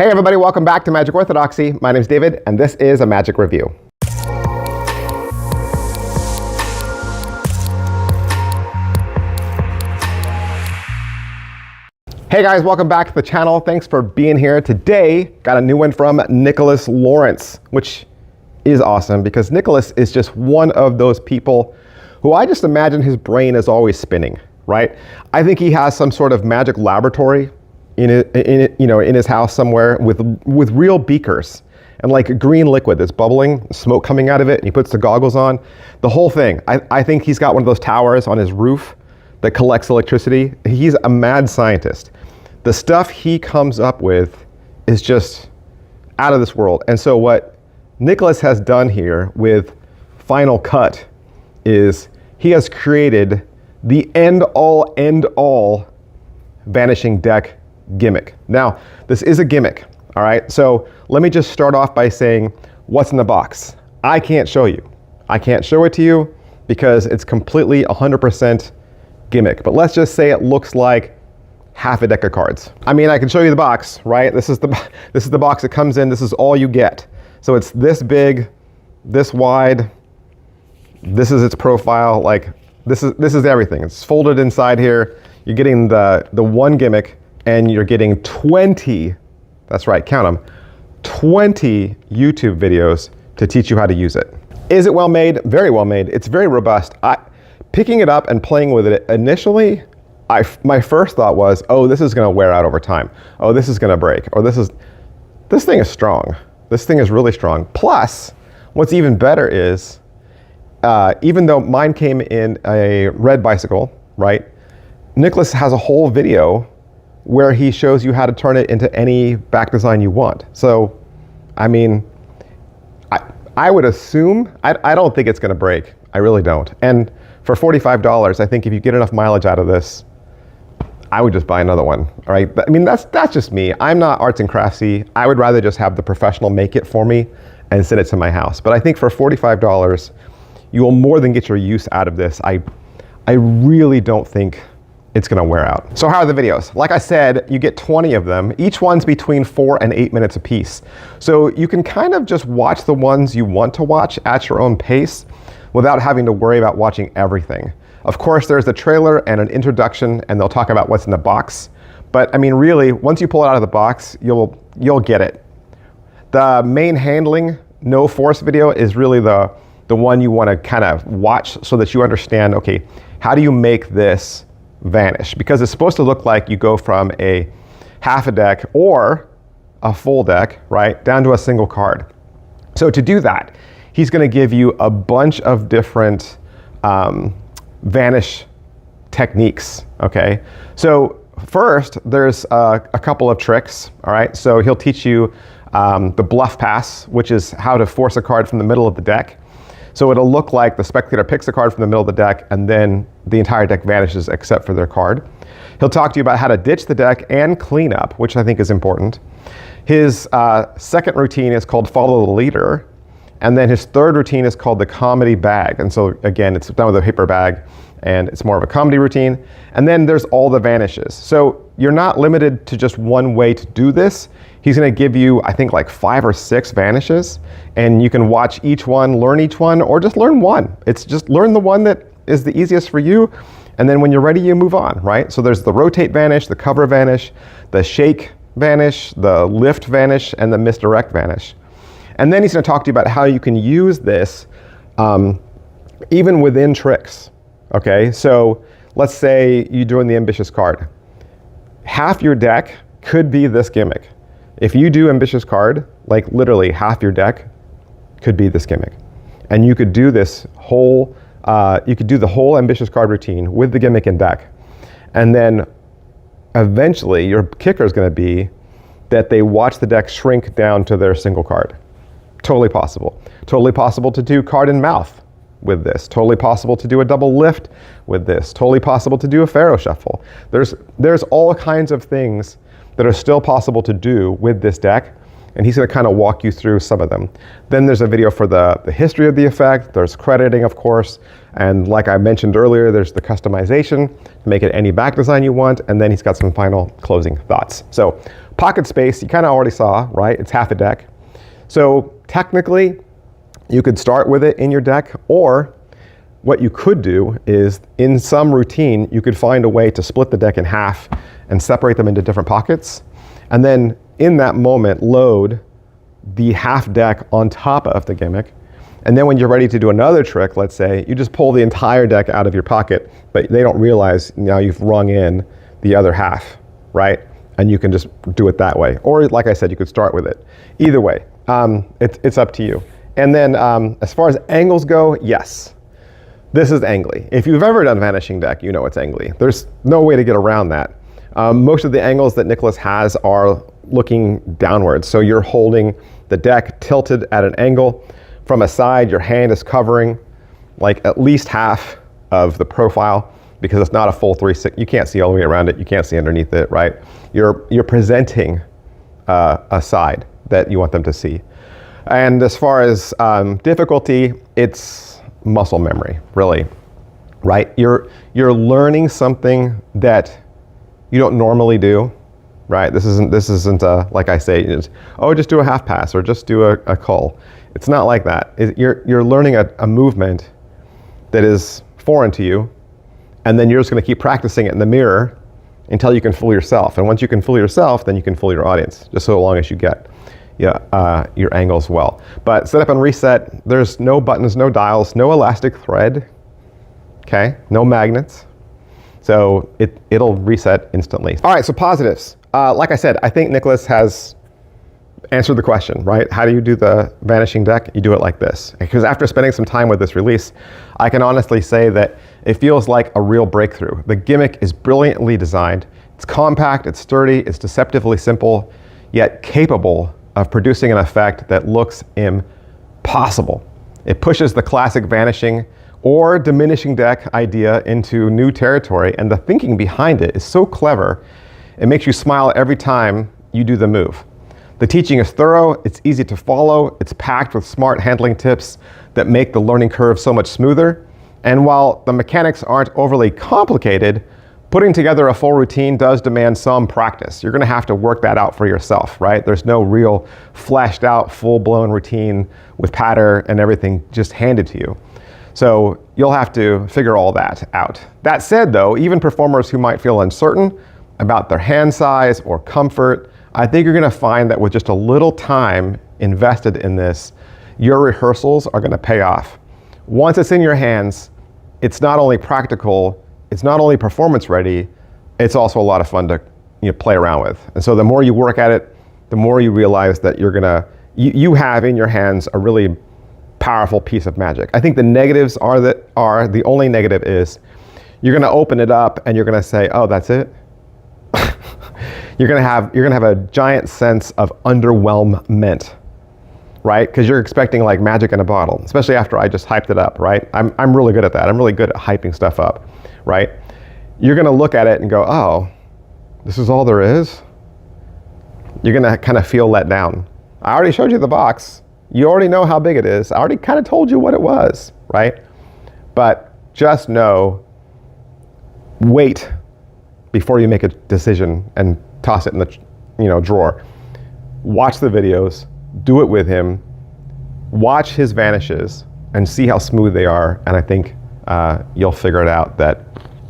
Hey everybody, welcome back to Magic Orthodoxy. My name is David, and this is a Magic Review. Hey guys, welcome back to the channel. Thanks for being here. Today, got a new one from Nicholas Lawrence, which is awesome because Nicholas is just one of those people who I just imagine his brain is always spinning, right? I think he has some sort of magic laboratory in his house somewhere with real beakers and like green liquid that's bubbling, smoke coming out of it, and he puts the goggles on. The whole thing. I think he's got one of those towers on his roof that collects electricity. He's a mad scientist. The stuff he comes up with is just out of this world. And so what Nicholas has done here with Final Cut is he has created the end-all vanishing deck gimmick. Now, this is a gimmick, all right? So let me just start off by saying what's in the box. I can't show you. I can't show it to you because it's completely 100% gimmick. But let's just say it looks like half a deck of cards. I mean, I can show you the box, right? This is the box that comes in. This is all you get. So it's this big, this wide. This is its profile. Like this is everything. It's folded inside here. You're getting the one gimmick, and you're getting 20. That's right, count them. 20 YouTube videos to teach you how to use it. Is it well made? Very well made. It's very robust. Picking it up and playing with it initially, my first thought was, oh, this is going to wear out over time. Oh, this is going to break. Or this thing is strong. This thing is really strong. Plus, what's even better is, even though mine came in a red bicycle, right? Nicholas has a whole video where he shows you how to turn it into any back design you want. So, I mean, I would assume, I don't think it's going to break. I really don't. And for $45, I think if you get enough mileage out of this, I would just buy another one, all right? I mean, that's just me. I'm not arts and craftsy. I would rather just have the professional make it for me and send it to my house. But I think for $45, you will more than get your use out of this. I really don't think it's gonna wear out. So how are the videos? Like I said, you get 20 of them. Each one's between 4 and 8 minutes a piece. So you can kind of just watch the ones you want to watch at your own pace without having to worry about watching everything. Of course, there's the trailer and an introduction, and they'll talk about what's in the box. But I mean, really, once you pull it out of the box, you'll get it. The main handling, no force video is really the one you wanna kind of watch so that you understand, okay, how do you make this vanish? Because it's supposed to look like you go from a half a deck or a full deck, right, down to a single card. So to do that, he's gonna give you a bunch of different vanish techniques, okay? So first, there's a couple of tricks, all right? So he'll teach you the bluff pass, which is how to force a card from the middle of the deck. So it'll look like the spectator picks a card from the middle of the deck, and then the entire deck vanishes except for their card. He'll talk to you about how to ditch the deck and clean up, which I think is important. His second routine is called Follow the Leader. And then his third routine is called the Comedy Bag. And so again, it's done with a paper bag, and it's more of a comedy routine. And then there's all the vanishes. So you're not limited to just one way to do this. He's gonna give you, I think, like 5 or 6 vanishes, and you can watch each one, learn each one, or just learn one. It's just learn the one that is the easiest for you, and then when you're ready, you move on, right? So there's the rotate vanish, the cover vanish, the shake vanish, the lift vanish, and the misdirect vanish. And then he's going to talk to you about how you can use this even within tricks, okay? So let's say you're doing the ambitious card. Half your deck could be this gimmick. If you do ambitious card, like literally half your deck could be this gimmick. And you could do this whole, you could do the whole ambitious card routine with the gimmick in deck. And then eventually your kicker is going to be that they watch the deck shrink down to their single card. Totally possible. Totally possible to do card in mouth with this. Totally possible to do a double lift with this. Totally possible to do a pharaoh shuffle. There's all kinds of things that are still possible to do with this deck, and he's going to kind of walk you through some of them. Then there's a video for the history of the effect. There's crediting, of course, and like I mentioned earlier, there's the customization to make it any back design you want, and then he's got some final closing thoughts. So Pocket space, you kind of already saw, right? It's half a deck. So technically, you could start with it in your deck, or what you could do is, in some routine, you could find a way to split the deck in half and separate them into different pockets. And then in that moment, load the half deck on top of the gimmick. And then when you're ready to do another trick, let's say, you just pull the entire deck out of your pocket, but they don't realize now you've rung in the other half, right? And you can just do it that way. Or like I said, you could start with it. Either way, it's up to you. And then as far as angles go, yes, this is angly. If you've ever done Vanishing Deck, you know it's angly. There's no way to get around that. Most of the angles that Nicholas has are looking downwards. So you're holding the deck tilted at an angle. From a side, your hand is covering like at least half of the profile, because it's not a full 360. You can't see all the way around it. You can't see underneath it, right? You're presenting a side that you want them to see. And as far as difficulty, it's muscle memory, really, right? You're learning something that you don't normally do, right? This isn't like I say, just do a half pass or just do a cull. It's not like that. You're learning a movement that is foreign to you, and then you're just going to keep practicing it in the mirror until you can fool yourself. And once you can fool yourself, then you can fool your audience, just so long as you get your angles well. But set up and reset, there's no buttons, no dials, no elastic thread, okay? No magnets. So it'll reset instantly. All right, so positives. Like I said, I think Nicholas has answered the question, right? How do you do the Vanishing Deck? You do it like this. Because after spending some time with this release, I can honestly say that it feels like a real breakthrough. The gimmick is brilliantly designed. It's compact, it's sturdy, it's deceptively simple, yet capable of producing an effect that looks impossible. It pushes the classic vanishing or diminishing deck idea into new territory, and the thinking behind it is so clever, it makes you smile every time you do the move. The teaching is thorough, it's easy to follow, it's packed with smart handling tips that make the learning curve so much smoother. And while the mechanics aren't overly complicated, putting together a full routine does demand some practice. You're gonna have to work that out for yourself, right? There's no real fleshed out, full-blown routine with pattern and everything just handed to you. So you'll have to figure all that out. That said though, even performers who might feel uncertain about their hand size or comfort, I think you're gonna find that with just a little time invested in this, your rehearsals are gonna pay off. Once it's in your hands, it's not only practical, it's not only performance ready, it's also a lot of fun to play around with. And so the more you work at it, the more you realize that you have in your hands a really powerful piece of magic. I think the negatives the only negative is you're gonna open it up and you're gonna say, oh, that's it? You're gonna have a giant sense of underwhelmment, right? Because you're expecting like magic in a bottle, especially after I just hyped it up, right? I'm really good at that. I'm really good at hyping stuff up, right? You're gonna look at it and go, oh, this is all there is? You're gonna kind of feel let down. I already showed you the box. You already know how big it is. I already kind of told you what it was, right? But just know, wait before you make a decision and toss it in the drawer. Watch the videos, do it with him, watch his vanishes and see how smooth they are, and I think you'll figure it out that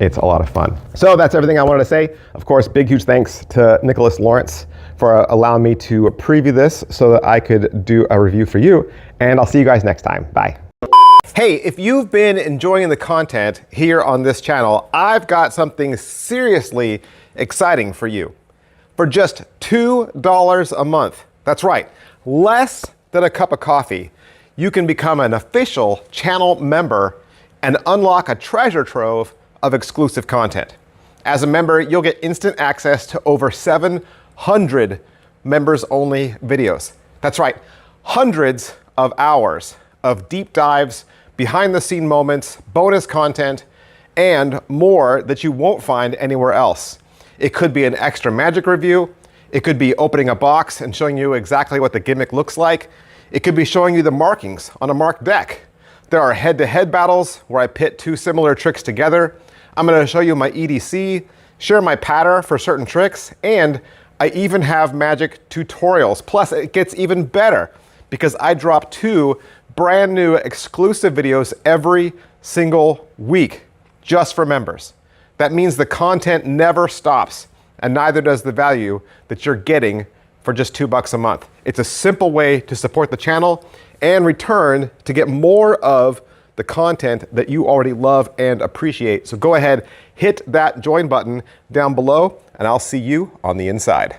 it's a lot of fun. So that's everything I wanted to say. Of course, big huge thanks to Nicholas Lawrence for allowing me to preview this so that I could do a review for you, and I'll see you guys next time. Bye. Hey, if you've been enjoying the content here on this channel, I've got something seriously exciting for you. For just $2 a month, that's right, less than a cup of coffee, you can become an official channel member and unlock a treasure trove of exclusive content. As a member, you'll get instant access to over 700 members-only videos. That's right, hundreds of hours of deep dives, behind-the-scene moments, bonus content, and more that you won't find anywhere else. It could be an extra magic review. It could be opening a box and showing you exactly what the gimmick looks like. It could be showing you the markings on a marked deck. There are head-to-head battles where I pit two similar tricks together. I'm going to show you my EDC, share my pattern for certain tricks, and I even have magic tutorials. Plus, it gets even better because I drop 2 brand new exclusive videos every single week just for members. That means the content never stops, and neither does the value that you're getting for just $2 a month. It's a simple way to support the channel and return to get more of the content that you already love and appreciate. So go ahead, hit that join button down below, and I'll see you on the inside.